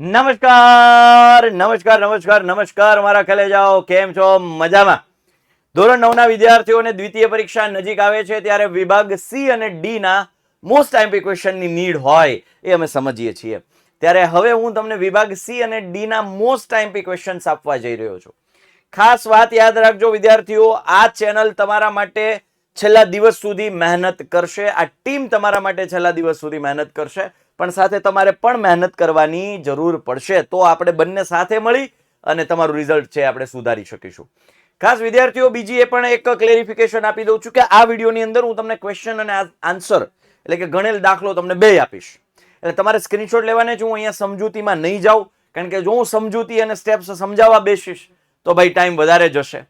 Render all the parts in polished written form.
નમસ્કાર નમસ્કાર નમસ્કાર નમસ્કાર મારા કલેજાઓ, કેમ છો? મજામાં? ધોરણ 9 ના વિદ્યાર્થીઓને દ્વિતીય પરીક્ષા નજીક આવે છે ત્યારે વિભાગ સી અને ડી ના મોસ્ટ આઈએમપી ક્વેશ્ચનની નીડ હોય એ અમે સમજીએ છીએ. ત્યારે હવે હું તમને વિભાગ સી અને ડી ના મોસ્ટ આઈએમપી ક્વેશ્ચન્સ આપવા જઈ રહ્યો છું. ખાસ વાત યાદ રાખજો વિદ્યાર્થીઓ, આ ચેનલ તમારા માટે છેલ્લા દિવસ સુધી મહેનત કરશે, આ ટીમ તમારા માટે છેલ્લા દિવસ સુધી મહેનત કરશે, પણ સાથે તમારે પણ મહેનત કરવાની જરૂર પડશે. તો આપણે બંને સાથે મળી અને તમારું રિઝલ્ટ છે આપણે સુધારી શકીશું. ખાસ વિદ્યાર્થીઓ, બીજી એ પણ એક ક્લેરિફિકેશન આપી દઉં છું કે આ વિડીયોની અંદર હું તમને ક્વેશ્ચન અને આન્સર એટલે કે ગણેલ દાખલો તમને બે આપીશ. એટલે તમારે સ્ક્રીનશોટ લેવાને જ, હું અહીંયા સમજૂતીમાં નહીં જાઉં, કારણ કે જો હું સમજૂતી અને સ્ટેપ્સ સમજાવવા બેસીશ તો ભાઈ ટાઈમ વધારે જશે,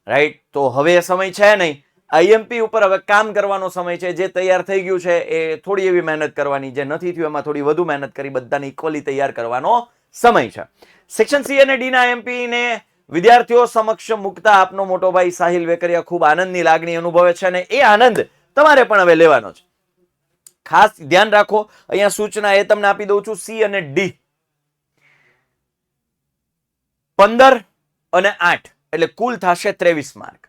રાઈટ? તો હવે એ સમય છે નહીં. આઈએમપી ઉપર હવે કામ કરવાનો સમય છે. જે તૈયાર થઈ ગયું છે એ થોડી એવી મહેનત કરવાની, જે નથી થયું એમાં થોડી વધુ મહેનત કરી બધાને ઇક્વલી તૈયાર કરવાનો સમય છે. સેક્શન સી અને ડી ના આઈએમપી ને વિદ્યાર્થીઓ સમક્ષ મુકતા આપનો મોટો ભાઈ સાહિલ વેકરિયા ખૂબ આનંદની લાગણી અનુભવે છે અને એ આનંદ તમારે પણ હવે લેવાનો છે. ખાસ ધ્યાન રાખો, અહીંયા સૂચના એ તમને આપી દઉં છું. સી અને ડી 15 અને 8 એટલે કુલ થશે 23 માર્ક.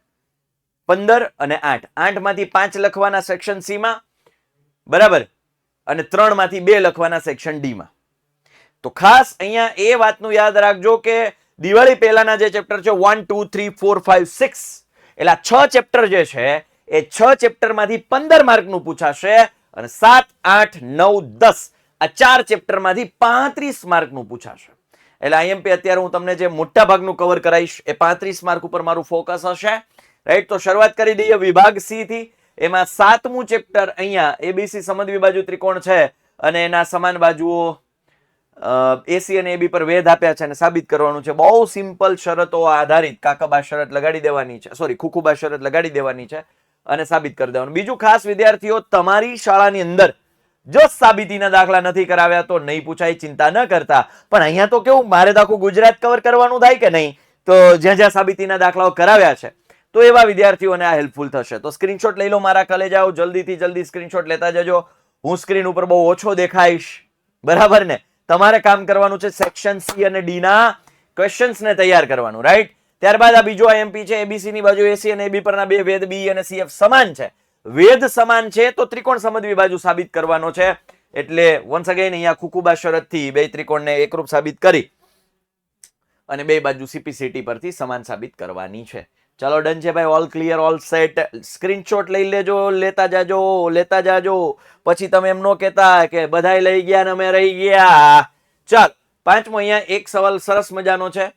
15 અને 8, 8 માંથી 5 લખવાના સેક્શન સી માં, બરાબર, અને 3 માંથી 2 લખવાના સેક્શન ડી માં. તો ખાસ અહીંયા એ વાતનું યાદ રાખજો કે દિવાળી પહેલાના જે ચેપ્ટર છે 1 2 3 4 5 6 એટલે આ 6 ચેપ્ટર જે છે એ 6 ચેપ્ટર માંથી 15 માર્કનું પૂછાશે અને 7 8 9 10 આ 4 ચેપ્ટર માંથી 35 માર્કનું પૂછાશે. એટલે આઈએમપી અત્યારે હું તમને જે મોટા ભાગનું કવર કરાવીશ એ 35 માર્ક ઉપર મારું ફોકસ હશે, રાઈટ? તો શરૂઆત કરી દઈએ વિભાગ સી થી. એમાં 7મું ચેપ્ટર અહીંયા એબીસી સમદ્વિ બાજુ ત્રિકોણ છે અને એના સમાન બાજુઓ એસી અને એબી પર વેધ આપ્યા છે અને સાબિત કરવાનું છે. બહુ સિમ્પલ શરતો આધારિત કાકાબા શરત લગાડી દેવાની છે, સોરી ખુખુબા શરત લગાડી દેવાની છે અને સાબિત કરી દેવાનું. બીજું ખાસ વિદ્યાર્થીઓ, તમારી શાળાની અંદર જો સાબિતીના દાખલા નથી કરાવ્યા તો નહીં પૂછાય, ચિંતા ન કરતા. પણ અહીંયા તો કેવું, મારે તો આખું ગુજરાત કવર કરવાનું થાય કે નહીં, તો જ્યાં જ્યાં સાબિતીના દાખલાઓ કરાવ્યા છે તો એવા વિદ્યાર્થીઓને આ હેલ્પફુલ થશે. તો સ્ક્રીનશોટ લઈ લો મારા કલેજાઓ, જલ્દીથી જલ્દી સ્ક્રીનશોટ લેતા જજો. હું સ્ક્રીન ઉપર બહુ ઓછો દેખાઈશ, બરાબર ને? તમારે કામ કરવાનું છે સેક્શન સી અને ડી ના ક્વેશ્ચન્સ ને તૈયાર કરવાનું, રાઈટ? ત્યારબાદ આ બીજો આઈએમપી છે. એબીસી ની બાજુ એસી અને એબી પરના બે વેધ બી અને સીએફ સમાન છે. વેધ સમાન છે તો ત્રિકોણ સમદ્વિ બાજુ સાબિત કરવાનો છે. એટલે વન્સ અગેન અહીંયા ખુખુબા શરત થી બે ત્રિકોણને એકરૂપ સાબિત કરી અને બે બાજુ સીપીસીટી પરથી સમાન સાબિત કરવાની છે. ચલો ડન છે ભાઈ, all clear, all set. Screenshot લઈ લેજો, લેતા જાજો. પછી તમે એમ નો કહેતા કે બધાય લઈ ગયા ને અમે રહી ગયા. ચાલ, 5મો અહીંયા એક સવાલ સરસ મજાનો છે.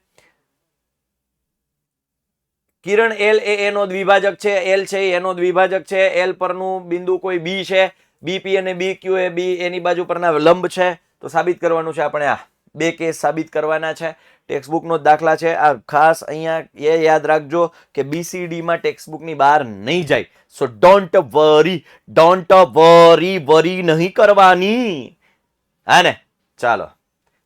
કિરણ એલ એ એનો દ્વિભાજક છે, એલ છે એનો દ્વિભાજક છે, એલ પરનું બિંદુ કોઈ બી છે, બીપી અને બી ક્યુ એ બી એની બાજુ પરના લંબ છે. તો સાબિત કરવાનું છે આપણે. આ બે કેસ સાબિત કરવાના છે. ટેક્સ્ટબુક નો દાખલા છે આ. ખાસ અહીંયા એ યાદ રાખજો કે બીસીડી માં ટેક્સ્ટબુક ની બહાર નહીં જાય. સો ડોન્ટ વરી, વરી નહીં કરવાની, હા ને? ચાલો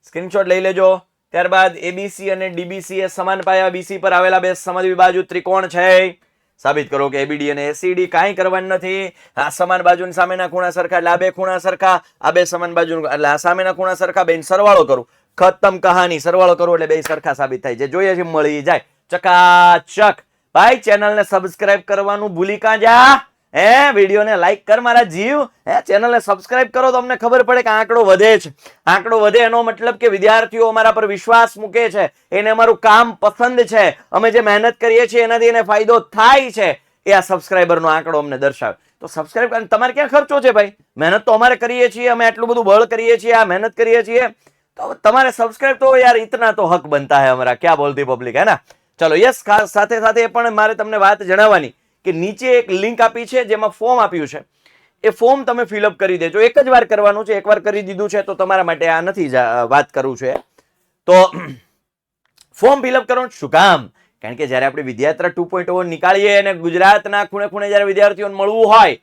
સ્ક્રીનશોટ લઈ લેજો. ત્યારબાદ એબીસી અને ડીબીસી એ સમાન પાયા બીસી પર આવેલા બે સમદ્વિ બાજુ ત્રિકોણ છે. સાબિત કરો કે એબીડી અને એસીડી કાંઈ કરવાનું નથી. આ સમાન બાજુની સામેના ખૂણા સરખા એટલે આ બે ખૂણા સરખા, આ બે સમાન બાજુ એટલે આ સામેના ખૂણા સરખા, બેન સરવાળો કરું, ખતમ કહાની. સરવાળો કરો એટલે બે સરખા સાબિત થાય. જે જોઈએ છે મળી જાય. ચકાચક. ભાઈ ચેનલને સબસ્ક્રાઇબ કરવાનું ભૂલી કાં જા? વિડીયોને લાઈક કર મારા જીવ. ચેનલને સબસ્ક્રાઇબ કરો તો અમને ખબર પડે કે આંકડો વધે છે. આંકડો વધે એનો મતલબ કે વિદ્યાર્થીઓ અમારા પર વિશ્વાસ મૂકે છે, એને અમારું કામ પસંદ છે, અમે જે મહેનત કરીએ છીએ એનાથી એને ફાયદો થાય છે. એ આ સબસ્ક્રાઇબરનો આંકડો અમને દર્શાવે. તો સબસ્ક્રાઇબ કરીને તમારે ક્યાં ખર્ચો છે ભાઈ? મહેનત તો અમારે કરીએ છીએ, અમે આટલું બધું બળ કરીએ છીએ, આ મહેનત કરીએ છીએ, તો તમારે સબસ્ક્રાઇબ તો યાર ઇતના તો હક બનતા હે હમારા. ક્યાં બોલતી પબ્લિક, હે ના? ચલો યસ. ખાસ સાથે સાથે પણ મારે તમને વાત જણાવવાની કે નીચે એક લિંક આપી છે જેમાં ફોર્મ આપ્યું છે. એ ફોર્મ તમે ફિલઅપ કરી દેજો. એક જ વાર કરવાનું છે, એકવાર કરી દીધું છે તો તમારા માટે આ નથી વાત કરું છે. તો ફોર્મ ફિલઅપ કરવાનું શું કામ? કારણ કે જ્યારે આપણે વિદ્યાયાત્રા 2.0 નીકાળીએ અને ગુજરાતના ખૂણે ખૂણે જ્યારે વિદ્યાર્થીઓને મળવું હોય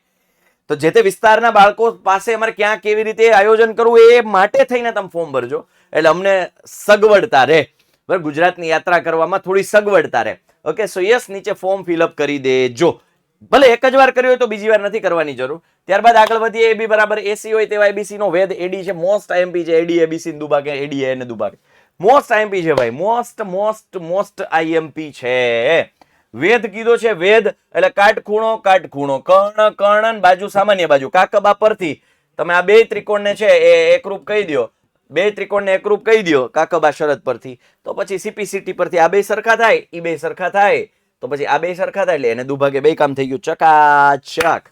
તો જે તે વિસ્તારના બાળકો પાસે અમારે ક્યાં કેવી રીતે આયોજન કરવું એ માટે થઈને તમે ફોર્મ ભરજો. એટલે અમને સગવડતા રહે, બરાબર? ગુજરાતની યાત્રા કરવામાં થોડી સગવડતા રહે. ઓકે, સો યસ, નીચે ફોર્મ ફિલઅપ કરી દેજો. ભલે એક જ વાર કર્યું હોય તો બીજી વાર નથી કરવાની જરૂર. ત્યારબાદ આગળ વધીએ. એબી બરાબર એસી હોય તેવા એબીસી નો વેધ એડી છે. મોસ્ટ આઈએમપી છે. એડી એબીસી ને દુભાગે, એડી એ ને દુભાગે. મોસ્ટ આઈએમપી છે ભાઈ. મોસ્ટ આઈએમપી છે. વેધ કીધો છે. વેધ એટલે કાટખૂણો, કાટખૂણો, કર્ણ, કર્ણ, બાજુ સામાન્ય બાજુ. કાકબા પરથી તમે આ બે ત્રિકોણને છે એ એકરૂપ કહી દો. બે ત્રિકોણને એકરૂપ કહી દો કાકબા શરત પરથી, તો પછી સીપીસીટી પરથી આ બે સરખા થાય, ઈ બે સરખા થાય, તો પછી આ બે સરખા થાય એટલે એને દુભાગે બે કામ થઈ ગયું. ચકાચક.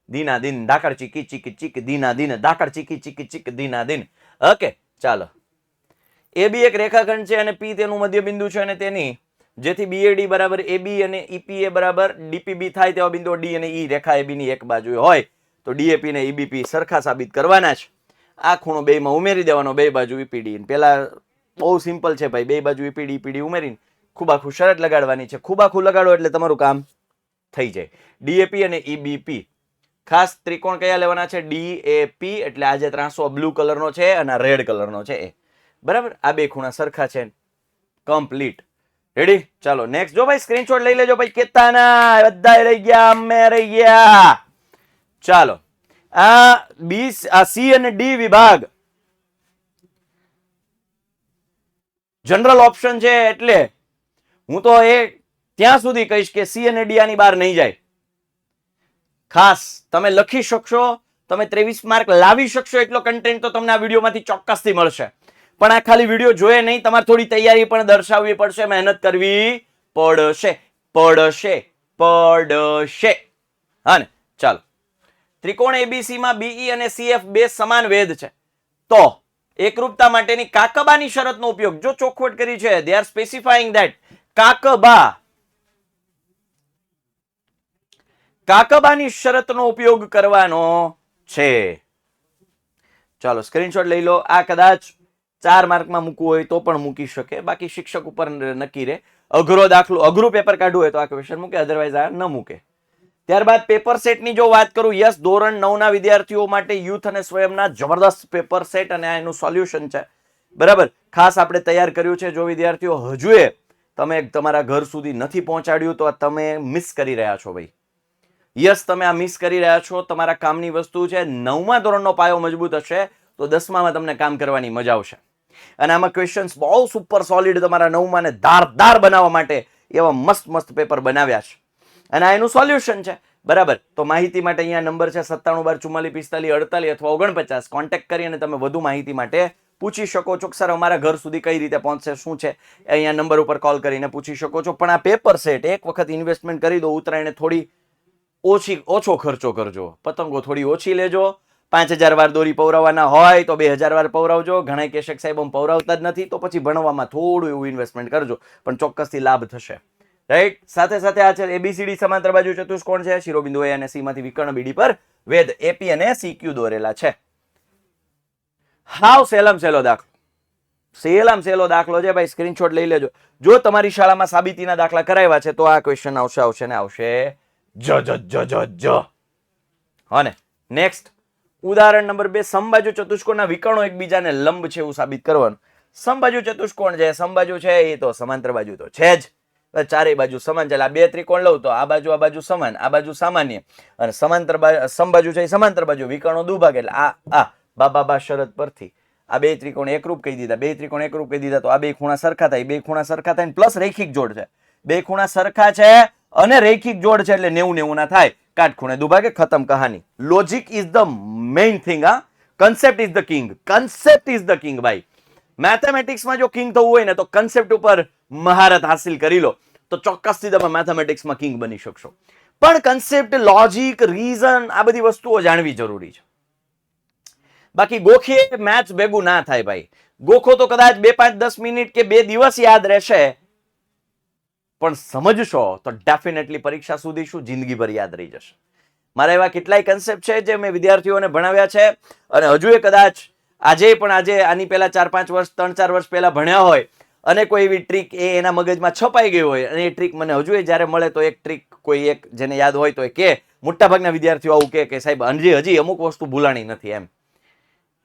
દીના દિન ધાકડ ચીકી ચીકી ચીક દીના દિન ધાકડ ચીકી ચીકી ચીક દીના દિન. ઓકે, ચાલો. એ બી એક રેખાખંડ છે અને પી તેનું મધ્ય બિંદુ છે અને તેની જેથી બીએડી બરાબર એબી અને ઈપીએ બરાબર ડીપીબી થાય તેવા બિંદુઓ ડી અને ઈ રેખા એબી ની એક બાજુ હોય તો ડીએપી ને ઈબીપી સરખા સાબિત કરવાના છે. આ ખૂણો બે માં ઉમેરી દેવાનો, બે બાજુ ઈપીડી. પેલા બહુ સિમ્પલ છે ભાઈ, બે બાજુ ઈપીડી ઈપીડી ઉમેરીને ખૂબ આખું શરત લગાડવાની છે. ખૂબ આખું લગાડો એટલે તમારું કામ થઈ જાય. ડીએપી અને ઈબીપી ખાસ ત્રિકોણ કયા લેવાના છે? ડીએપી એટલે આ જે ત્રાંસો બ્લુ કલરનો છે અને રેડ કલરનો છે એ. બરાબર, આ બે ખૂણા સરખા છે. કમ્પ્લીટ. રેડી? ચાલો નેક્સ્ટ. જો ભાઈ સ્ક્રીનશોટ લઈ લેજો ભાઈ. કેતા ના બધા રહી ગયા, અમે રહી ગયા. ચાલો, આ બી, આ સી અને ડી વિભાગ જનરલ ઓપ્શન છે એટલે હું તો એ ત્યાં સુધી કહીશ કે સી અને ડી આની બહાર નહીં જાય. ખાસ તમે લખી શકશો, તમે 23 માર્ક લાવી શકશો એટલો કન્ટેન્ટ તો તમને આ વિડીયોમાંથી ચોક્કસથી મળશે. પણ આ ખાલી વિડીયો જોઈએ નહીં, તમારે થોડી તૈયારી પણ દર્શાવવી પડશે, મહેનત કરવી પડશે. હા ને? ચાલો. ત્રિકોણ એબીસી માં બીઈ અને સીએફ બે સમાન વેધ છે તો એકરૂપતા માટેની કાકબાની શરતનો ઉપયોગ જો ચોખવટ કરી છે. they are specifying that કાકબાની શરતનો ઉપયોગ કરવાનો છે. ચાલો સ્ક્રીનશોટ લઈ લો. આ કદાચ 4 માર્કમાં મૂકવું હોય તો પણ મૂકી શકે, બાકી શિક્ષક ઉપર નક્કી રહે. અઘરો દાખલો, અઘરું પેપર કાઢવું હોય તો આ ક્વેશ્ચન મૂકે, અધરવાઇઝ આ ન મૂકે. ત્યારબાદ પેપર સેટની જો વાત કરું, યસ ધોરણ 9 ના વિદ્યાર્થીઓ માટે યુથ અને સ્વયંના જબરદસ્ત પેપર સેટ અને એનું સોલ્યુશન છે. બરાબર, ખાસ આપણે તૈયાર કર્યું છે. જો વિદ્યાર્થીઓ હજુ તમે તમારા ઘર સુધી નથી પહોંચાડ્યું તો તમે મિસ કરી રહ્યા છો ભાઈ. યસ, તમે આ મિસ કરી રહ્યા છો. તમારા કામની વસ્તુ છે. 9મા ધોરણનો પાયો મજબૂત હશે તો 10મામાં તમને કામ કરવાની મજા આવશે. અને આમાં ક્વેશ્ચન્સ બહુ સુપર સોલિડ તમારા 9મા ને ધારદાર બનાવવા માટે એવા મસ્ત મસ્ત પેપર બનાવ્યા છે અને આ એનું સોલ્યુશન છે. બરાબર, તો માહિતી માટે અહીંયા નંબર છે 9712444548 અથવા 49. કોન્ટેક્ટ કરી અને તમે વધુ માહિતી માટે પૂછી શકો છો. સર અમારા ઘર સુધી કઈ રીતે પહોંચશે, શું છે, અહીંયા નંબર ઉપર કોલ કરીને પૂછી શકો છો. પણ આ પેપર સેટ એક વખત ઇન્વેસ્ટમેન્ટ કરી દો. ઉત્તરાયણે થોડી ઓછો ખર્ચો કરજો, પતંગો થોડી ઓછી લેજો. 5000 વાર દોરી પવરાવવાના હોય તો 2000 વાર પવરાવજો. ઘણા કેશક સાહેબ પવરાવતા જ નથી તો પછી ભણવામાં થોડું એવું ઇન્વેસ્ટમેન્ટ કરજો, પણ ચોક્કસથી લાભ થશે. રાઈટ? સાથે સાથે આ છે એબીસીડી સમાંતર બાજુ ચતુષ્કોણ છે. શિરોબિંદુ એ અને સી માંથી વિકર્ણ બીડી પર વેધ એપી અને સીક્યુ દોરેલા છે. હાવ સેલમ સેલો દાખલો, સેલમ સેલો દાખલો છે ભાઈ. સ્ક્રીનશોટ લઈ લેજો. જો તમારી શાળામાં સાબિતીના દાખલા કરાવ્યા છે તો આ ક્વેશ્ચન આવશે ને આવશે. હા, નેક્સ્ટ ઉદાહરણ નંબર 2. સમબાજુ ચતુષ્કોણના વિકર્ણો એકબીજાને લંબ છે એવું સાબિત કરવાનું. સમબાજુ ચતુષ્કોણ છે, સમબાજુ છે એ તો સમાંતર બાજુ તો છે જ. ચારે બાજુ સમાન. ચાલે આ બે ત્રિકોણ લઉં તો આ બાજુ સમાન, આ બાજુ સામાન્ય અને સમબાજુ છે સમાંતર બાજુ, વિકર્ણો દુભાગ એટલે આ બા શરત પરથી આ બે ત્રિકોણ એકરૂપ કહી દીધા. બે ત્રિકોણ એકરૂપ કહી દીધા તો આ બે ખૂણા સરખા થાય. બે ખૂણા સરખા થાય પ્લસ રૈખિક જોડ છે. બે ખૂણા સરખા છે અને રૈખિક જોડ છે એટલે 90-90 ના થાય. કાટખૂણે દુભાગે, ખતમ કહાની. Logic is the main thing. Concept is the king. Concept is the king ભાઈ. મેથેમેટિક્સમાં જો કિંગ થવું હોય ને તો કન્સેપ્ટ ઉપર મહારત હાસિલ કરી લો તો ચોક્કસથી તમે મેથેમેટિક્સમાં કિંગ બની શકશો. પણ કન્સેપ્ટ, લોજિક, રીઝન આ બધી વસ્તુઓ જાણવી જરૂરી છે. બાકી ગોખીએ મેથ્સ ભેગું ના થાય ભાઈ. ગોખો તો કદાચ 2, 5, 10 મિનિટ કે 2 દિવસ યાદ રહેશે, પણ સમજશો તો ડેફિનેટલી પરીક્ષા સુધી શું જિંદગીભર યાદ રહી જશે. મારા એવા કેટલાય કન્સેપ્ટ છે જે મેં વિદ્યાર્થીઓને ભણાવ્યા છે અને હજુ કદાચ આજે આની પહેલા 4-5 વર્ષ 3-4 વર્ષ પહેલા ભણ્યા હોય અને કોઈ એવી ટ્રીક એના મગજમાં છપાઈ ગઈ હોય અને એ ટ્રીક મને હજુ જ્યારે મળે તો એક ટ્રીક કોઈ એક જેને યાદ હોય તો કે મોટાભાગના વિદ્યાર્થીઓ આવું કે સાહેબ હજી અમુક વસ્તુ ભૂલાણી નથી એમ.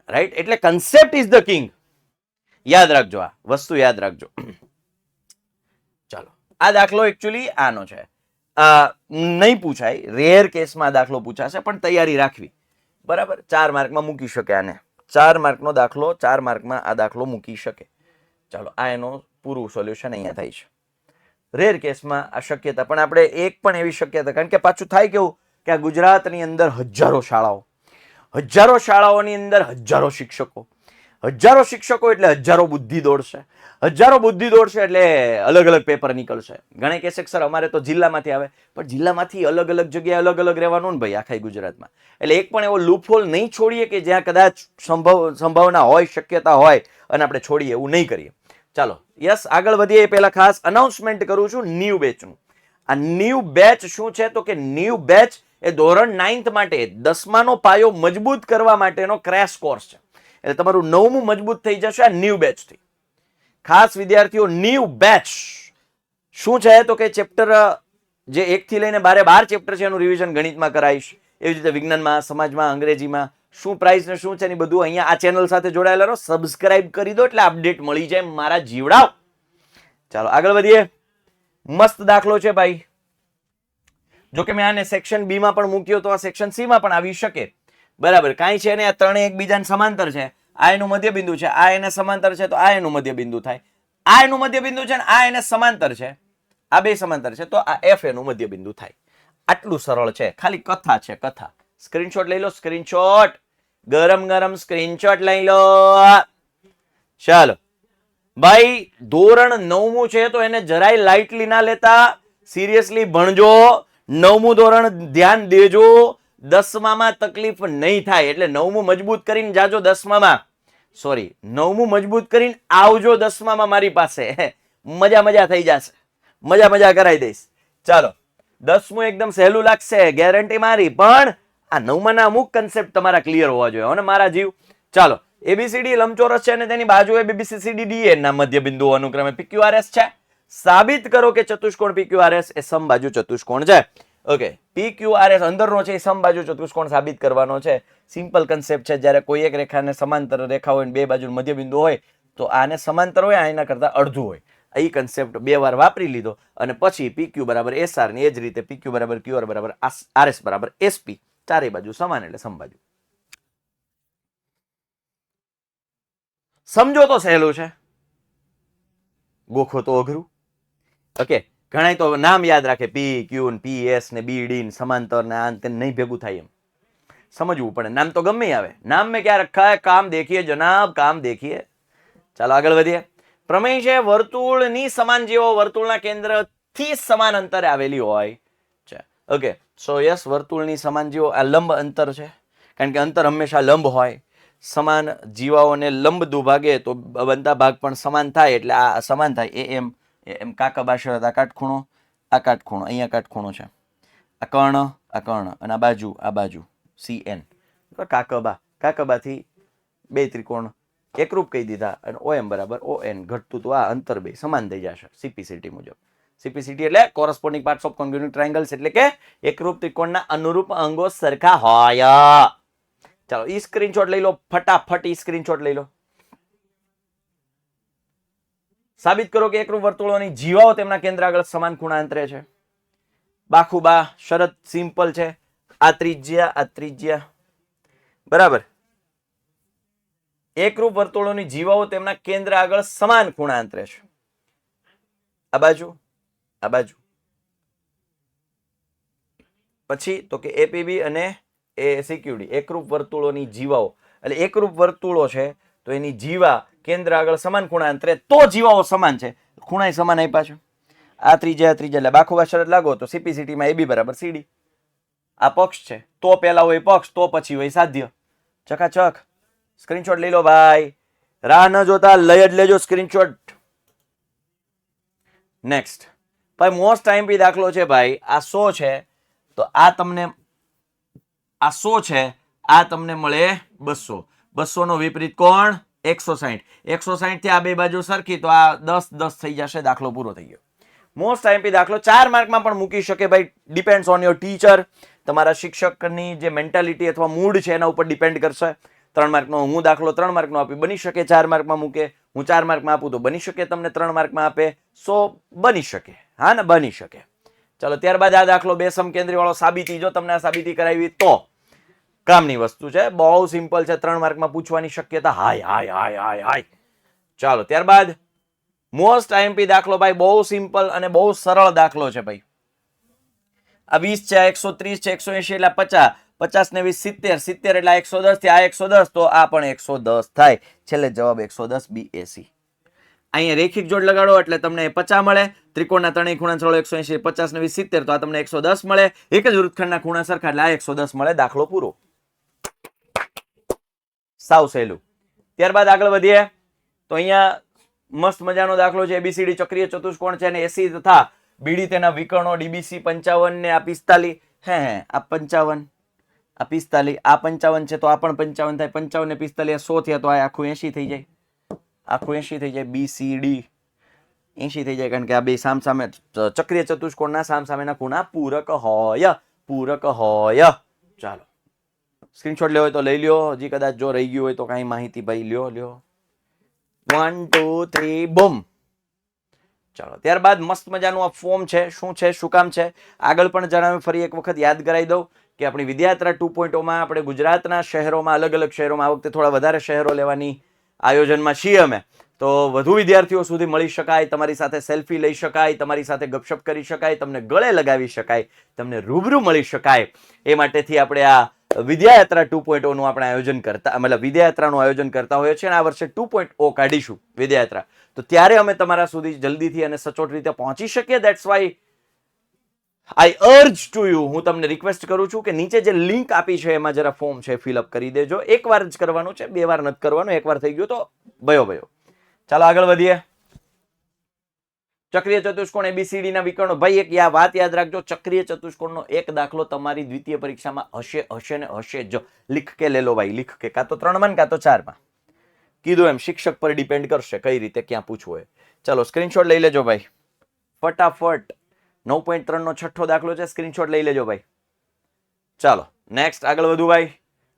રાઈટ? એટલે કન્સેપ્ટ ઇઝ ધ કિંગ. યાદ રાખજો, આ વસ્તુ યાદ રાખજો. ચાલો, આ દાખલો એકચ્યુઅલી આનો છે. નહીં પૂછાય, રેર કેસમાં દાખલો પૂછાશે, પણ તૈયારી રાખવી. બરાબર, 4 માર્કમાં મૂકી શકે આને. 4 માર્કનો દાખલો, 4 માર્કમાં આ દાખલો મૂકી શકે. ચાલો, આ એનું પૂરું સોલ્યુશન અહીંયા થાય છે. રેર કેસમાં આ શક્યતા, પણ આપણે એક પણ એવી શક્યતા, કારણ કે પાછું થાય કેવું કે આ ગુજરાતની અંદર હજારો શાળાઓની અંદર હજારો શિક્ષકો એટલે હજારો બુદ્ધિ દોડશે. એટલે અલગ અલગ પેપર નીકળશે. ઘણા કહેશે કે સર અમારે તો જિલ્લામાંથી આવે, પણ જિલ્લામાંથી અલગ અલગ જગ્યાએ અલગ અલગ રહેવાનું ને ભાઈ આખા ગુજરાતમાં. એટલે એક પણ એવો લૂપહોલ નહીં છોડીએ કે જ્યાં કદાચ સંભાવના હોય, શક્યતા હોય અને આપણે છોડીએ, એવું નહીં કરીએ. ચાલો, યસ, આગળ વધીએ એ પહેલા ખાસ અનાઉન્સમેન્ટ કરું છું ન્યૂ બેચનું. આ ન્યૂ બેચ શું છે તો કે ન્યૂ બેચ એ ધોરણ 9th માટે 10માનો પાયો મજબૂત કરવા માટેનો ક્રેશ કોર્સ છે. એટલે તમારું 9મું મજબૂત થઈ જશે આ ન્યૂ બેચથી. ખાસ વિદ્યાર્થીઓ, ન્યૂ બેચ શું છે તો કે ચેપ્ટર જે 1 થી લઈને 12 ચેપ્ટર છે એનું રિવિઝન ગણિતમાં કરાવીશ, એવી રીતે વિજ્ઞાનમાં, સમાજમાં, અંગ્રેજીમાં શું પ્રાઇસ ને શું છે ને બધું અહીંયા આ ચેનલ સાથે જોડાયેલા રહો. સબસ્ક્રાઇબ કરી દો એટલે અપડેટ મળી જાય મારા જીવડાઓ. ચાલો આગળ વધીએ. મસ્ત દાખલો છે ભાઈ. જો કે મેં આને સેક્શન બી માં પણ મૂક્યો તો આ સેક્શન સી માં પણ આવી શકે. બરાબર, કાંઈ છે ને, આ ત્રણે એકબીજાને સમાંતર છે. આ એનું મધ્યબિંદુ છે, આ એને સમાંતર છે, તો આ એનું મધ્યબિંદુ થાય. આ એનું મધ્યબિંદુ છે ને આ એને સમાંતર છે, આ બે સમાંતર છે, તો આ એફ એનું મધ્યબિંદુ થાય. આટલું સરળ છે, ખાલી કથા છે, કથા. સ્ક્રીનશોટ લઈ લો, સ્ક્રીનશોટ, ગરમ સ્ક્રીનશોટ લઈ લો. ચાલો ભાઈ, ધોરણ 9મું છે તો એને જરાય લાઇટલી ના લેતા, સિરિયસલી ભણજો. 9મું ધોરણ ધ્યાન દેજો. 10મામાં તકલીફ નહીં થાય, એટલે 9મું મજબૂત કરીને જાજો 10મામાં. 9મું મજબૂત કરીને આવજો 10મામાં મારી પાસે. મજા થઈ જશે, મજા કરાવી દઈશ. ચાલો, 10મું એકદમ સહેલું લાગશે, ગેરંટી મારી, પણ આ 9માના અમુક કન્સેપ્ટ તમારા ક્લિયર હોવા જોઈએ અને મારા જીવ. ચાલો, એબીસીડી લંબચોરસ છે અને તેની બાજુએ બીસીસીડી ના મધ્યબિંદુઓ અનુક્રમે પીક્યુઆરએસ છે. સાબિત કરો કે ચતુષ્કોણ પીક્યુઆરએસ એ સમબાજુ ચતુષ્કોણ છે. ઓકે, પીક્યુઆરએસ અંદરનો છે એ સમબાજુ ચતુષ્કોણ સાબિત કરવાનો છે. સિમ્પલ કન્સેપ્ટ છે. જ્યારે કોઈ એક રેખાને સમાંતર રેખા હોય ને બે બાજુ મધ્યબિંદુ હોય તો આને સમાંતર હોય, આના કરતા અડધું હોય. એ કન્સેપ્ટ 2 વાર વાપરી લીધો અને પછી પીક્યુ બરાબર એસઆર ને એ જ રીતે પીક્યુ બરાબર ક્યુઆર બરાબર આરએસ બરાબર એસપી, ચારે બાજુ સમાન એટલે સમબાજુ. સમજો તો સહેલું છે, ગોખો તો અઘરું. ઓકે, ઘણા તો નામ યાદ રાખે, પી ક્યુ ને પી એસ ને બી ડી ને સમાંતર ને આ તે નહીં ભેગું થાય, એમ સમજવું પડે. નામ તો ગમે આવે, નામ મેં ક્યાં રખા હે, કામ દેખીએ જનાબ, કામ દેખીએ. ચાલો આગળ વધીએ. પ્રમેય છે વર્તુળની સમાન જેવો વર્તુળના કેન્દ્રથી સમાન અંતરે આવેલી હોય છે. ઓકે, સો યસ, વર્તુળની સમાન જેવો આ લંબ અંતર છે, કારણ કે અંતર હંમેશા લંબ હોય. સમાન જીવાઓને લંબ દુભાગે તો બનતા ભાગ પણ સમાન થાય, એટલે આ સમાન થાય. એમ કાકબા શરત, આ કાટખૂણો, આ કાટખૂણો, અહીંયા કાટખૂણો છે, આ કર્ણ અને આ બાજુ CN. કાકબાથી બે ત્રિકોણ એકરૂપ કહી દીધા અને OM બરાબર ON ઘટતું તો આ અંતર બે સમાન થઈ જશે CPCT મુજબ. CPCT એટલે કોરસ્પોન્ડિંગ પાર્ટ્સ ઓફ કોન્ગ્રુએન્ટ ટ્રાયેંગલ્સ, એટલે કે એકરૂપ ત્રિકોણના અનુરૂપ અંગો સરખા હોય. ચાલો, ઈ સ્ક્રીનશોટ લઈ લો, ફટાફટ ઈ સ્ક્રીનશોટ લઈ લો. સાબિત કરો કે એકરૂપ વર્તુળોની જીવાઓ તેમના કેન્દ્ર આગળ સમાન ખૂણા અંતરે છે. બાખુબા શરત સિમ્પલ છે. આ ત્રિજ્યા બરાબર. એકરૂપ વર્તુળોની જીવાઓ તેમના કેન્દ્ર આગળ સમાન ખૂણા અંતરે છે. આ બાજુ પછી તો કે એપીબી અને CQD એકરૂપ વર્તુળોની જીવાઓ, એટલે એકરૂપ વર્તુળો છે તો એની જીવા કેન્દ્ર આગળ સમાન ખૂણા અંતરે, તો જીવાઓ સમાન છે, ખૂણા સમાન આપ્યા છે. આ ત્રિજ્યા એટલે બાખુબા શરત લાગો તો CPCT માં AB બરાબર CD. આ પક્ષ છે તો પેલા હોય પક્ષ, તો પછી હોય સાધ્ય. ચકાચક. સ્ક્રીનશોટ લઈ લો ભાઈ, રાહ ન જોતા લઈ જ લેજો સ્ક્રીનશોટ. નેક્સ્ટ ભાઈ, મોસ્ટ આઈએમપી દાખલો છે ભાઈ. આ 100 છે તો આ તમને, આ 100 છે, આ તમને મળે 200. 200 નો વિપરીત કોણ? 160. 160 થી આ બે બાજુ સરખી તો આ 10 થઈ જશે. દાખલો પૂરો થઈ ગયો. મોસ્ટ આઈએમપી દાખલો 4 માર્કમાં પણ મૂકી શકે ભાઈ. Depends on your teacher. તમારા શિક્ષકની જે મેન્ટાલિટી અથવા મૂડ છે એના ઉપર ડિપેન્ડ કરશે. 3 માર્કનો હું દાખલો 3 માર્કનો આપી, બની શકે 4 માર્કમાં મૂકે. હું 4 માર્કમાં આપું તો બની શકે તમને 3 માર્કમાં આપે. સો બની શકે, હા ને, બની શકે. ચાલો ત્યારબાદ આ દાખલો બે સમકેન્દ્રી વાળો સાબિતી, જો તમને આ સાબિતી કરાવી તો કામની વસ્તુ છે, બહુ સિમ્પલ છે, 3 માર્કમાં પૂછવાની શક્યતા હાય હાય હાય હાય હાય. ચાલો ત્યારબાદ મોસ્ટ આઈએમપી દાખલો ભાઈ, બહુ સિમ્પલ અને બહુ સરળ દાખલો છે ભાઈ. આ 20 છે, આ 130 છે, 180 એટલે 50, 50 ને 20 70, 70 એટલે 110 થી આ 110, તો આ પણ 110 થાય. છેલ્લે જવાબ 110 BAC. અહીંયા રેખિક જોડ લગાડો એટલે તમને 50 મળે. ત્રિકોણના ત્રણેય ખૂણા સરળો 180, 50 ને 20 70, તો આ તમને 110 મળે. એક જ વૃત્તખંડના ખૂણા સરખા એટલે આ 110 મળે. દાખલો પૂરો. સાવ સહેલું. ત્યારબાદ આગળ વધીએ તો અહીંયા મસ્ત મજાનો દાખલો છે. ABCD ચક્રીય ચતુષ્કોણ છે અને AC તથા BD તેના વિકર્ણો DBC 55 ને આ 45, આ 55, આ 45, આ 55 છે તો આ પણ 55 થાય. 55 ને 45 100 થયા તો આ આખું 80 થઈ જાય. આખું 80 થઈ જાય. BCD 80 થઈ જાય, કારણ કે આ બે સામસામે ચક્રીય ચતુષ્કોણના સામસામેના ખૂણા પૂરક હોય. પૂરક હોય. ચાલો સ્ક્રીનશોટ લેવો હોય તો લઈ લ્યો. હજી કદાચ જો રહી ગયું હોય તો કઈ માહિતી ભાઈ લ્યો. 1 2 3 બૂમ. ચાલો ત્યારબાદ મસ્ત મજાનું આ ફોર્મ છે. શું છે, શું કામ છે, આગળ પણ જણાવ્યું, ફરી એક વખત યાદ કરાવી દઉં કે આપણી વિદ્યાયાત્રા 2.0 માં આપણે ગુજરાતના શહેરોમાં, અલગ અલગ શહેરોમાં, આ વખતે થોડા વધારે શહેરો લેવાની આયોજનમાં છીએ અમે, તો વધુ વિદ્યાર્થીઓ સુધી મળી શકાય, તમારી સાથે સેલ્ફી લઈ શકાય, તમારી સાથે ગપશપ કરી શકાય, તમને ગળે લગાવી શકાય, તમને રૂબરૂ મળી શકાય, એ માટેથી આપણે આ વિદ્યાયાત્રા 2.0 નું આપણે આયોજન કરતા, મતલબ વિદ્યાયાત્રાનું આયોજન કરતા હોઈએ છીએ અને આ વર્ષે 2.0 કાઢીશું વિદ્યાયાત્રા. તો ત્યારે અમે તમારા સુધી જલ્દીથી અને સચોટ રીતે પહોંચી શકીએ. That's why I urge to you, હું તમને રિક્વેસ્ટ કરું છું કે નીચે જે લિંક આપી છે એમાં જરા ફોર્મ છે ફિલઅપ કરી દેજો. એકવાર જ કરવાનું છે, 2 વાર નથી કરવાનું. એકવાર થઈ ગયું તો ભયો. ચાલો આગળ વધીએ. ચક્રીય ચતુષ્કોણ ABCD ના વિકર્ણો. ભાઈ એક વાત યાદ રાખજો, ચક્રીય ચતુષ્કોણનો એક દાખલો તમારી દ્વિતીય પરીક્ષામાં હશે ને હશે જ. લીખ કે લે લો ભાઈ, લીખ કે, કાં તો 3 માં કાં તો 4 માં. કીધું એમ શિક્ષક પર ડિપેન્ડ કરશે કઈ રીતે ક્યાં પૂછવું હોય. ચાલો સ્ક્રીનશોટ લઈ લેજો ભાઈ ફટાફટ. 9.3 નો છઠ્ઠો દાખલો છે, સ્ક્રીનશોટ લઈ લેજો ભાઈ. ચાલો નેક્સ્ટ આગળ વધુ ભાઈ,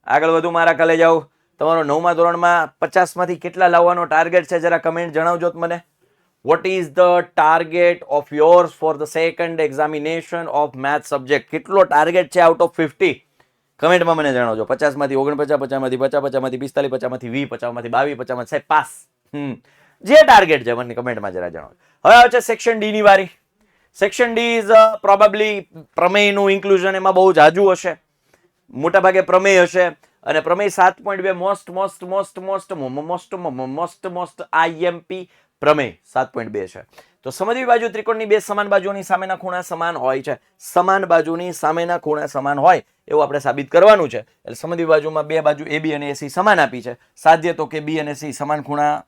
આગળ વધુ મારા કાલે જાઓ. તમારો 9મા ધોરણમાં 50 માંથી કેટલા લાવવાનો ટાર્ગેટ છે, જરા કમેન્ટ જણાવજો મને. What is the target of yours for the second examination of math subject? કેટલો ટાર્ગેટ છે આઉટ ઓફ 50? કમેન્ટમાં મને જણાવજો. 50 માંથી 49, 50 માંથી 50, 50 માંથી 45, 50 માંથી 20, 50 માંથી 22, 50 માંથી સાહેબ પાસ. જે ટાર્ગેટ છે મને કમેન્ટમાં જરા જણાવજો. હવે આવે છે સેક્શન ડી ની વારી. સેક્શન ડી ઇઝ પ્રોબેબલી પ્રમેયનું ઇન્ક્લુઝન એમાં બહુ જાજુ હશે, મોટા ભાગે પ્રમેય હશે અને પ્રમેય 7.2 મોસ્ટ આઈએમપી પ્રમેય 7.2 છે. તો સમજવી બાજુ ત્રિકોણની બે સમાન બાજુઓની સામેના ખૂણા સમાન હોય છે. સમાન બાજુની સામેના ખૂણા સમાન હોય એવું આપણે સાબિત કરવાનું છે. એટલે સમજવી બાજુમાં બે બાજુ AB અને AC સમાન આપી છે. સાધ્ય તો કે B અને C સમાન ખૂણા,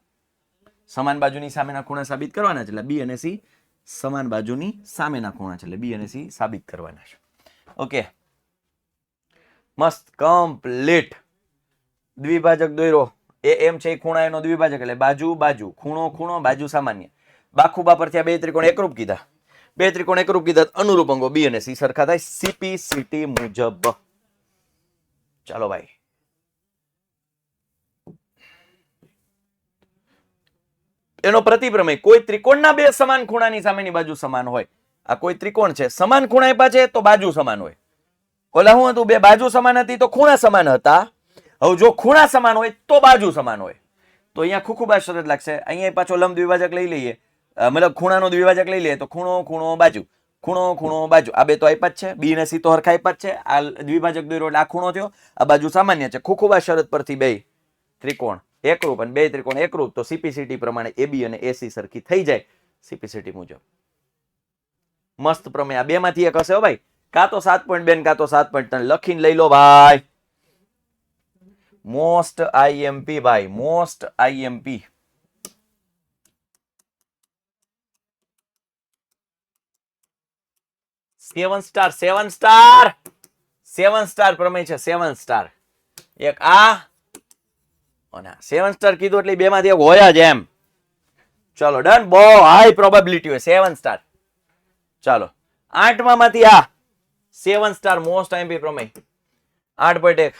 સમાન બાજુની સામેના ખૂણા સાબિત કરવાના છે. એટલે B અને C સમાન બાજુની સામેના ખૂણા છે. એટલે B અને C સાબિત કરવાના છે. ઓકે, મસ્ત કમ્પ્લીટ. દ્વિભાજક દોર્યો એ એમ છે, ખૂણા એનો દ્વિભાજક એટલે બાજુ બાજુ, ખૂણો ખૂણો, બાજુ સામાન્ય. બાખુબા પરથી આ બે ત્રિકોણ એકરૂપ કીધા. બે ત્રિકોણ એકરૂપ કીધા, અનુરૂપ અંગો B અને C સરખા થાય CPCT મુજબ. ચાલો ભાઈ, એનો પ્રતિપ્રમેય. કોઈ ત્રિકોણના બે સમાન ખૂણાની સામેની બાજુ સમાન હોય. આ કોઈ ત્રિકોણ છે, સમાન ખૂણા આપ્યા છે તો બાજુ સમાન હોય. ઓલા શું હતું, બે બાજુ સમાન હતી તો ખૂણા સમાન હતા. હવે જો ખૂણા સમાન હોય તો બાજુ સમાન હોય. તો અહીંયા ખુખુબા શરત લાગશે. અહીંયા પાછો લંબ દ્વિભાજક લઈ લઈએ, મતલબ ખૂણાનો દ્વિભાજક લઈ લઈએ તો ખૂણો ખૂણો બાજુ, ખૂણો ખૂણો બાજુ. આ બે તો આપ્યા જ છે, B અને C તો હરખા આપ્યા જ છે. આ દ્વિભાજક દોર્યો એટલે આ ખૂણો થયો, આ બાજુ સામાન્ય છે. ખુખુબા શરત પરથી બે ત્રિકોણ એકરૂપ અને બે ત્રિકોણ એકરૂપ, તો CPCT પ્રમાણે AB અને AC સરખી થઈ જાય CPCT મુજબ. મસ્ત પ્રમેય. આ બે માંથી એક હશે ભાઈ, કાં તો 7.2 કાં તો 7.3. લખીને લઈ લો ભાઈ. મોસ્ટ આઈએમપી ભાઈ, મોસ્ટ આઈએમપી. સેવન સ્ટાર પ્રમેય છે. 7 સ્ટાર. એક આ અને 7 સ્ટાર કીધું એટલે બે માંથી એક હોય જ એમ. ચાલો ડન. બહુ હાઈ પ્રોબેબિલિટી હોય 7 સ્ટાર. ચાલો 8મા માંથી આ 7 સ્ટાર મોસ્ટ આઈએમપી પ્રમેય 8.1.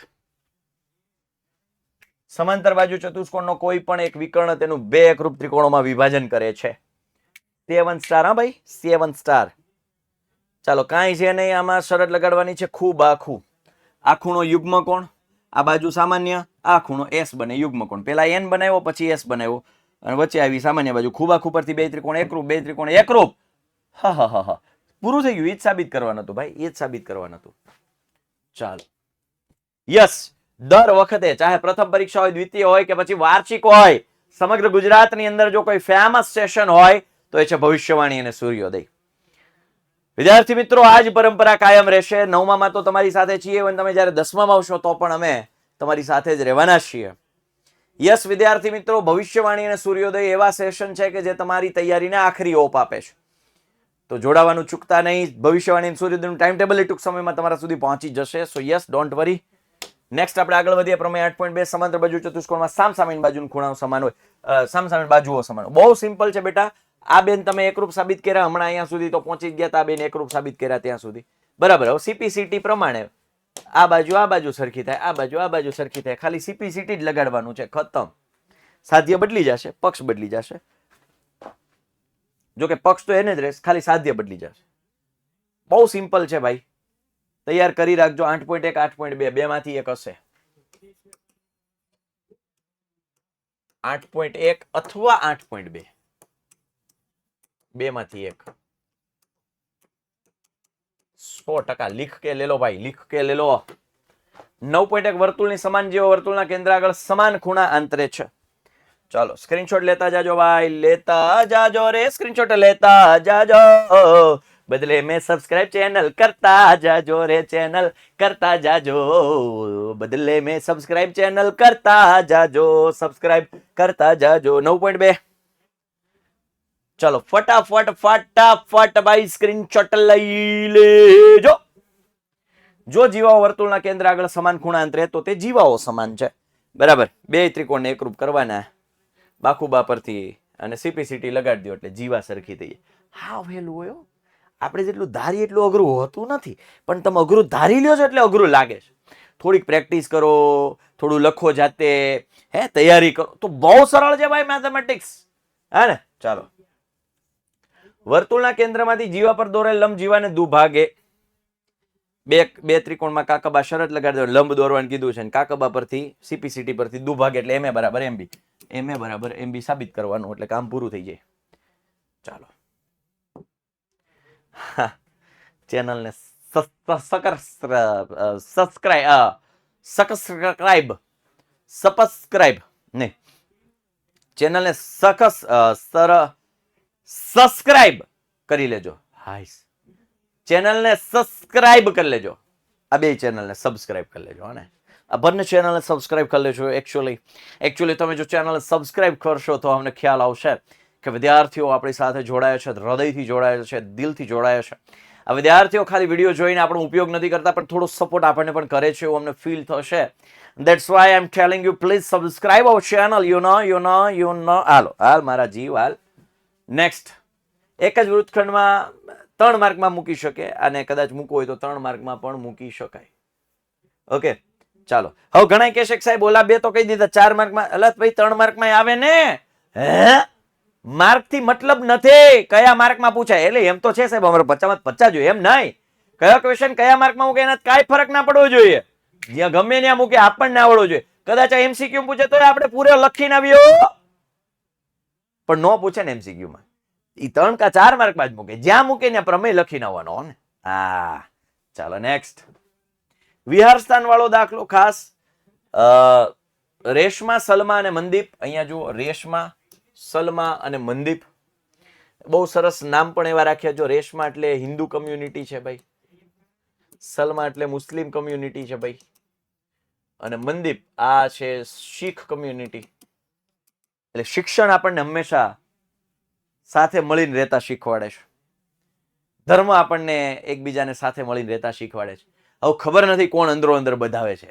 સમાંતર બાજુ ચતુષ્કોણનો કોઈ પણ એક વિકર્ણ તેનું બે એકરૂપ ત્રિકોણોમાં વિભાજન કરે છે. 7 સ્ટાર. હા ભાઈ, 7 સ્ટાર. ચાલો કાંઈ છે નહીં, આમાં શરત લગાડવાની છે ખૂબ આખું. આ ખૂણો યુગ્મ કોણ, આ બાજુ સામાન્ય, આ ખૂણો એસ બને યુગ્મ કોણ. પેલા એન બનાવ્યો પછી એસ બનાવ્યો અને વચ્ચે આવી સામાન્ય બાજુ. ખૂબ આખું પરથી બે ત્રિકોણ એકરૂપ, બે ત્રિકોણ એકરૂપ. હા હા હા હા, પૂરું થઈ ગયું. એ જ સાબિત કરવાનું હતું ભાઈ, એ જ સાબિત કરવાનું હતું. ચાલો યસ, દર વખતે ચાહે પ્રથમ પરીક્ષા હોય, દ્વિતીય હોય કે પછી વાર્ષિક હોય, સમગ્ર ગુજરાતની અંદર જો કોઈ ફેમસ સેશન હોય તો એ છે ભવિષ્યવાણી અને સૂર્યોદય. વિદ્યાર્થી મિત્રો, આ જ પરંપરા કાયમ રહેશે. 9માં તો તમારી સાથે છીએ અને તમે જ્યારે 10માં આવશો તો પણ અમે તમારી સાથે જ રહેવાના છીએ. યસ વિદ્યાર્થી મિત્રો, ભવિષ્યવાણી અને સૂર્યોદય એવા સેશન છે કે જે તમારી તૈયારીને આખરી ઓપ આપે છે. તો જોડાવાનું ચૂકતા નહીં. ભવિષ્યવાણી અને સૂર્યોદયનું ટાઈમ ટેબલ ટૂંક સમયમાં તમારા સુધી પહોંચી જશે. સો યસ, ડોન્ટ વરી. નેક્સ્ટ આપણે આગળ વધીએ. પ્રમેય 8.2 સમાંતર બાજુ ચતુષ્કોણમાં સામસામેની બાજુનો ખૂણાનો સમાન હોય, સામસામેની બાજુઓ સમાન હોય. બહુ સિમ્પલ છે બેટા. આ બેન તમે એકરૂપ સાબિત કર્યા હમણાં અહીંયા સુધી તો પહોંચી ગયા હતા. આ બેન એકરૂપ સાબિત કર્યા ત્યાં સુધી, બરાબર. હવે સીપીસીટી પ્રમાણે આ બાજુ સરખી થાય, આ બાજુ સરખી થાય. ખાલી સીપીસીટી જ લગાડવાનું છે, ખતમ. સાધ્ય બદલી જશે, પક્ષ બદલી જશે. જો કે પક્ષ તો એને જ રહેશે, ખાલી સાધ્ય બદલી જશે. બહુ સિમ્પલ છે ભાઈ, તૈયાર કરી રાખજો. 8.1 8.2 બે માંથી એક હશે. 8.1 અથવા 8.2 બે માંથી એક. 100% લીખ કે લે લો ભાઈ, લીખ કે લે લો. 9.1 વર્તુળની સમાન જેવો વર્તુળના કેન્દ્ર આગળ સમાન ખૂણા આંતરે છે. ચાલો સ્ક્રીનશોટ લેતા જાજો ભાઈ, લેતા જાજો રે, સ્ક્રીનશોટ લેતા જાજો. બદલે મેં સબસ્ક્રાઇબ ચેનલ કરતા જાજો રે, ચેનલ કરતા જાજો. બદલે મેં સબસ્ક્રાઇબ ચેનલ કરતા જાજો, સબસ્ક્રાઇબ કરતા જાજો. 9.2 ચાલો ફટાફટ ભાઈ સ્ક્રીનશોટ લઈ લેજો. જો જીવાઓ વર્તુળના કેન્દ્ર આગળ સમાન ખૂણા અંતરે તો તે જીવાઓ સમાન છે, બરાબર. બે ત્રિકોણને એકરૂપ કરવાના બાખુબા પરથી અને સીપીસીટી લગાડી દો એટલે જીવા સરખી થઈ. હા વહેલું હોય, આપણે જેટલું ધારી એટલું અઘરું હોતું નથી, પણ તમે અઘરું ધારી લ્યો છો એટલે અઘરું લાગે છે. થોડીક પ્રેક્ટિસ કરો, થોડું લખો જાતે, હે તૈયારી કરો તો બહુ સરળ છે ભાઈ મેથેમેટિક્સ. હા ને, ચાલો. વર્તુળના કેન્દ્રમાંથી જીવા પર દોરેલ લંબ જીવાને દુભાગે. બે ત્રિકોણમાં કાકબા શરત લગાડી દો. લંબ દોરવાનું કીધું છે, કાકબા પરથી સીપીસીટી પરથી દુભાગે એટલે MA બરાબર MB, MA બરાબર MB સાબિત કરવાનું એટલે કામ પૂરું થઈ જાય. ચાલો ચેનલને સબસ્ક્રાઇબ નહીં, ચેનલને સબસ્ક્રાઇબ કરી લેજો. હાઈસ, ચેનલને સબસ્ક્રાઇબ કરી લેજો. આ બે ચેનલને સબસ્ક્રાઇબ કરી લેજો. ને આ બંને ચેનલને સબસ્ક્રાઇબ કરી લેજો. એકચ્યુઅલી તમે જો ચેનલ સબસ્ક્રાઇબ કરશો તો અમને ખ્યાલ આવશે કે વિદ્યાર્થીઓ આપણી સાથે જોડાયા છે, હૃદયથી જોડાયા છે, દિલથી જોડાયા છે. આ વિદ્યાર્થીઓ ખાલી વિડીયો જોઈને આપણો ઉપયોગ નથી કરતા, પણ થોડો સપોર્ટ આપણને પણ કરે છે એવું અમને ફીલ થશે. That's why I'm telling you, please subscribe our channel. You know. હાલ મારા જીવ હાલ. નેક્સ્ટ, એક જ વૃત્તખંડમાં 3 માર્કમાં મૂકી શકે, અને કદાચ મૂકવું હોય તો 3 માર્કમાં પણ મૂકી શકાય. ઓકે, ચાલો. હવે ઘણા કહેશે કે સાહેબ ઓલા બે તો કહી દીધા 4 માર્કમાં. અલગ ભાઈ 3 માર્કમાં આવે ને. હે, માર્ક થી મતલબ નથી, કયા માર્કમાં પૂછાય. એટલે એમ તો છે સાહેબ અમારે 50 જોઈએ, એમ નહીં. કયો ક્વેશ્ચન કયા માર્કમાં મૂકે એના કાંઈ ફરક ના પડવો જોઈએ. જ્યાં ગમે ત્યાં મૂકે આપણને આવડવો જોઈએ. કદાચ MCQ પૂછે તો આપણે પૂરે લખીને આવ્યો, પણ નો પૂછે ને MCQ માં. ઈ 3 કે 4 માર્કમાં જ મૂકે, જ્યાં મૂકે ત્યાં પ્રમેય લખીને આવવાનો ને. હા, ચાલો નેક્સ્ટ. વિહાર સ્થાન વાળો દાખલો ખાસ. રેશમા, સલમા અને મનદીપ. અહીંયા જુઓ, રેશમા, સલમા અને મનદીપ. બહુ સરસ નામ પણ એવા રાખ્યા. જો રેશમા એટલે હિન્દુ કમ્યુનિટી છે ભાઈ, સલમા એટલે મુસ્લિમ કમ્યુનિટી છે ભાઈ, અને મનદીપ આ છે શીખ કમ્યુનિટી. એટલે શિક્ષણ આપણને હંમેશા સાથે મળીને રહેતા શીખવાડે છે. ધર્મ આપણને એકબીજાને સાથે મળીને રહેતા શીખવાડે છે. હવે ખબર નથી કોણ અંદરો અંદર બધાવે છે,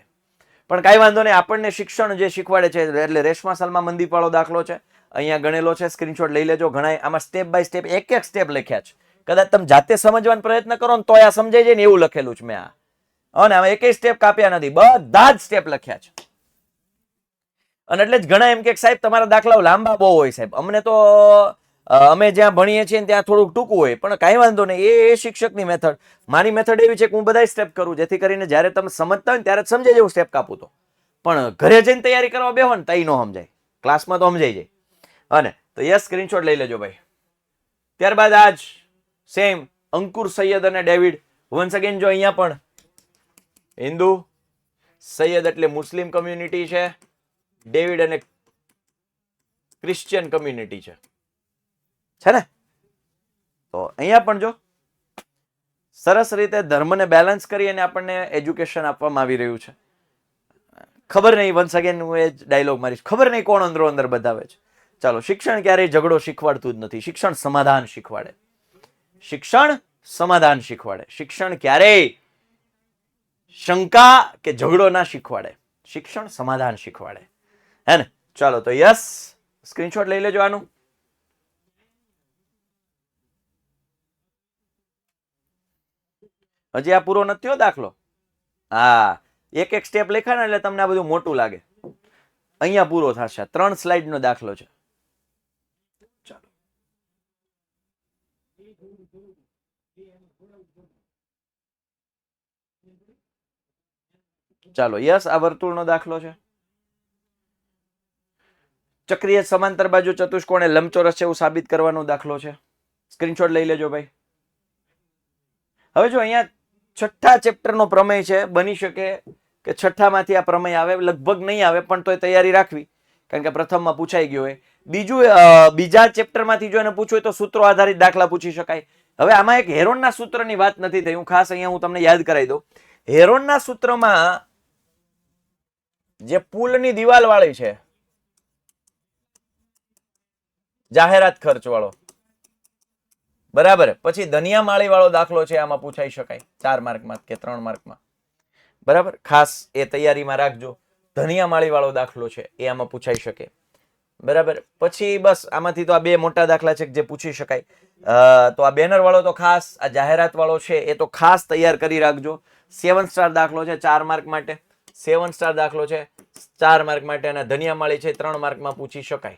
પણ કાંઈ વાંધો નહીં, આપણને શિક્ષણ જે શીખવાડે છે. એટલે રેશમા, સલમા, મનદીપ વાળો દાખલો છે, અહીંયા ગણેલો છે. સ્ક્રીનશોટ લઈ લેજો. ઘણા આમાં સ્ટેપ બાય સ્ટેપ એક સ્ટેપ લખ્યા છે. કદાચ તમે જાતે સમજવાનો પ્રયત્ન કરો ને તો આ સમજાઈ જાય ને એવું લખેલું છે મેં આ. અને આમાં એકેય સ્ટેપ કાપ્યા નથી, બધા જ સ્ટેપ લખ્યા છે. અને એટલે જ ઘણા એમ કે સાહેબ તમારા દાખલાઓ લાંબા બહુ હોય સાહેબ. અમને તો અમે જ્યાં ભણીએ છીએ ત્યાં થોડુંક ટૂંકું હોય, પણ કાંઈ વાંધો નહીં, એ શિક્ષકની મેથડ. મારી મેથડ એવી છે કે હું બધા સ્ટેપ કરું, જેથી કરીને જ્યારે તમે સમજતા હોય ને ત્યારે જ સમજાય જેવું સ્ટેપ કાપું તો. પણ ઘરે જઈને તૈયારી કરવા બેહો ને તઈ ન સમજાય, ક્લાસમાં તો સમજાઈ જાય. અને તો યસ, સ્ક્રીનશોટ લઈ લેજો ભાઈ. ત્યારબાદ આજ સેમ અંકુર, સૈયદ અને ડેવિડ. વન્સ અગેન જો અહીંયા પણ હિન્દુ, સૈયદ એટલે મુસ્લિમ કમ્યુનિટી છે, ડેવિડ અને ક્રિશ્ચિયન કમ્યુનિટી છે ને? તો અહીંયા પણ જો સરસ રીતે ધર્મને બેલેન્સ કરી અને આપણને એજ્યુકેશન આપવામાં આવી રહ્યું છે. ખબર નહીં, વન્સ અગેન હું એ ડાયલોગ મારીશ, ખબર નહીં કોણ અંદરો અંદર બતાવે છે. ચાલો, શિક્ષણ ક્યારેય ઝઘડો શીખવાડતું જ નથી, શિક્ષણ સમાધાન શીખવાડે. શિક્ષણ સમાધાન શીખવાડે. શિક્ષણ ક્યારેય શંકા કે ઝઘડો ના શીખવાડે, શિક્ષણ સમાધાન શીખવાડે, હે ને? ચાલો તો યસ, સ્ક્રીનશોટ લઈ લેજો આનું. હજી આ પૂરો નથી થયો દાખલો. હા, એક એક સ્ટેપ લખ્યા ને એટલે તમને આ બધું મોટું લાગે. અહીંયા પૂરો થશે. 3 સ્લાઇડ નો દાખલો છે. ચાલો યસ, આ વર્તુળનો દાખલો છે. ચક્રીય સમાંતર બાજુ ચતુષ્કોણ એ લંબચોરસ છે એવું સાબિત કરવાનો દાખલો છે. સ્ક્રીનશોટ લઈ લેજો ભાઈ. હવે જો અહીંયા છઠ્ઠા ચેપ્ટરનો પ્રમેય છે. બની શકે કે છઠ્ઠામાંથી આ પ્રમેય આવે, લગભગ નહીં આવે, પણ તોય તૈયારી રાખવી, કારણ કે પ્રથમમાં પૂછાઈ ગયો હોય. બીજું, બીજા ચેપ્ટરમાંથી જો એને પૂછવું હોય તો સૂત્રો આધારિત દાખલા પૂછી શકાય. હવે આમાં એક હેરોનના સૂત્રની વાત નથી થઈ, હું ખાસ અહીંયા હું તમને યાદ કરાવી દઉં. હેરોનના સૂત્રમાં જે પુલની દિવાલ વાળી છે, જાહેરાત ખર્ચ વાળો, બરાબર, પછી ધનિયા માળી વાળો દાખલો છે, આમાં પૂછાઈ શકાય 4 માર્કમાં કે 3 માર્કમાં, બરાબર. ખાસ એ તૈયારીમાં રાખજો. ધનિયા માળી વાળો દાખલો છે એ આમાં પૂછાઈ શકે, બરાબર. પછી બસ આમાંથી તો આ 2 મોટા દાખલા છે જે પૂછી શકાય. તો આ બેનર વાળો તો ખાસ, આ જાહેરાત વાળો છે એ તો ખાસ તૈયાર કરી રાખજો. 7 સ્ટાર દાખલો છે 4 માર્ક માટે, 7 સ્ટાર દાખલો છે 4 માર્ક માટે, અને ધનિયા માળી છે 3 માર્કમાં પૂછી શકાય,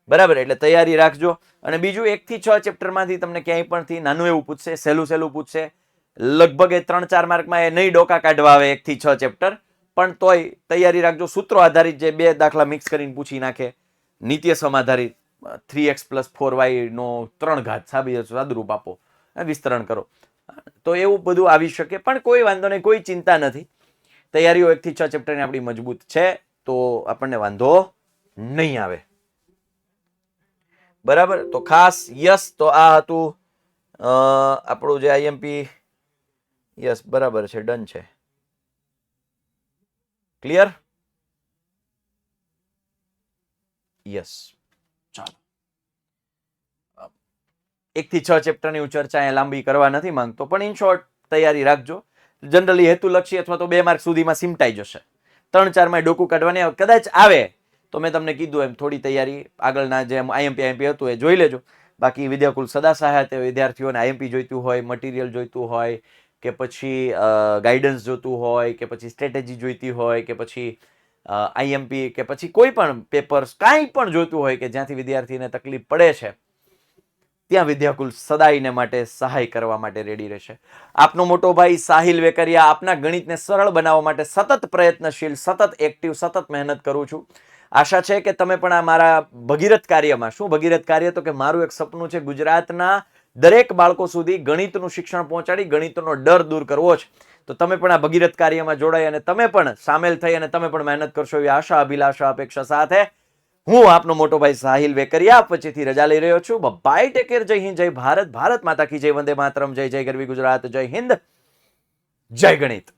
બરાબર. એટલે તૈયારી રાખજો. અને બીજું 1 થી 6 ચેપ્ટરમાંથી તમને ક્યાંય પણ નાનું એવું પૂછશે, સહેલું પૂછશે. લગભગ 3-4 માર્કમાં એ નહીં ડોકા કાઢવા આવે 1 થી 6 ચેપ્ટર, પણ તોય તૈયારી રાખજો. સૂત્રો આધારિત જે 2 દાખલા મિક્સ કરીને પૂછી નાખે, નિત્યસમ આધારિત 3x + 4y નો 3 ઘાત સાદુરૂપ આપો, વિસ્તરણ કરો, તો એવું બધું આવી શકે. પણ કોઈ વાંધો નહીં, કોઈ ચિંતા નથી. તૈયારીઓ 1 થી 6 ચેપ્ટરની આપણી મજબૂત છે, તો આપણને વાંધો નહીં આવે, બરાબર. તો ખાસ યસ, તો આ હતું આપણું જે આઈએમપી. યસ, બરાબર છે, ડન છે, ક્લિયર. યસ, ચાલો. 1 થી 6 ચેપ્ટરની હું ચર્ચા અહીંયા લાંબી કરવા નથી માંગતો, પણ ઇન શોર્ટ તૈયારી રાખજો. જનરલી હેતુલક્ષી અથવા તો 2 માર્ક સુધીમાં સિમટાઈ જશે. 3-4 માં ડોકું કાઢવાની કદાચ આવે તો મેં તમને કીધું એમ થોડી તૈયારી આગળના જે આઈએમપી હતું એ જોઈ લેજો. બાકી વિદ્યાકુલ સદા સહાય તે વિદ્યાર્થીઓને આઈએમપી જોઈતું હોય, મટીરિયલ જોઈતું હોય, કે પછી ગાઈડન્સ જોતું હોય, કે પછી સ્ટ્રેટેજી જોઈતી હોય, કે પછી આઈએમપી, કે પછી કોઈ પણ પેપર્સ, કાંઈ પણ જોઈતું હોય કે જ્યાંથી વિદ્યાર્થીને તકલીફ પડે છે, ત્યાં વિદ્યાકુલ સદાયને માટે સહાય કરવા માટે રેડી રહેશે. આપનો મોટો ભાઈ સાહિલ વેકરિયા આપના ગણિતને સરળ બનાવવા માટે સતત પ્રયત્નશીલ, સતત એક્ટિવ, સતત મહેનત કરું છું. આશા છે કે તમે પણ આ મારા ભગીરથ કાર્યમાં, શું ભગીરથ કાર્ય, તો કે મારું એક સપનું છે ગુજરાતના દરેક બાળકો સુધી ગણિતનું શિક્ષણ પહોંચાડી ગણિતનો ડર દૂર કરવો છે. તો તમે પણ આ ભગીરથ કાર્યમાં જોડાઈ અને તમે પણ સામેલ થઈ અને તમે પણ મહેનત કરશો એવી આશા, અભિલાષા, અપેક્ષા સાથે હું આપનો મોટો ભાઈ સાહિલ વેકરિયા પછીથી રજા લઈ રહ્યો છું. બાય, ટેક કેર, જય હિન્દ, જય ભારત, ભારત માતા કી જય, વંદે માતરમ, જય જય ગરવી ગુજરાત, જય હિન્દ, જય ગણિત.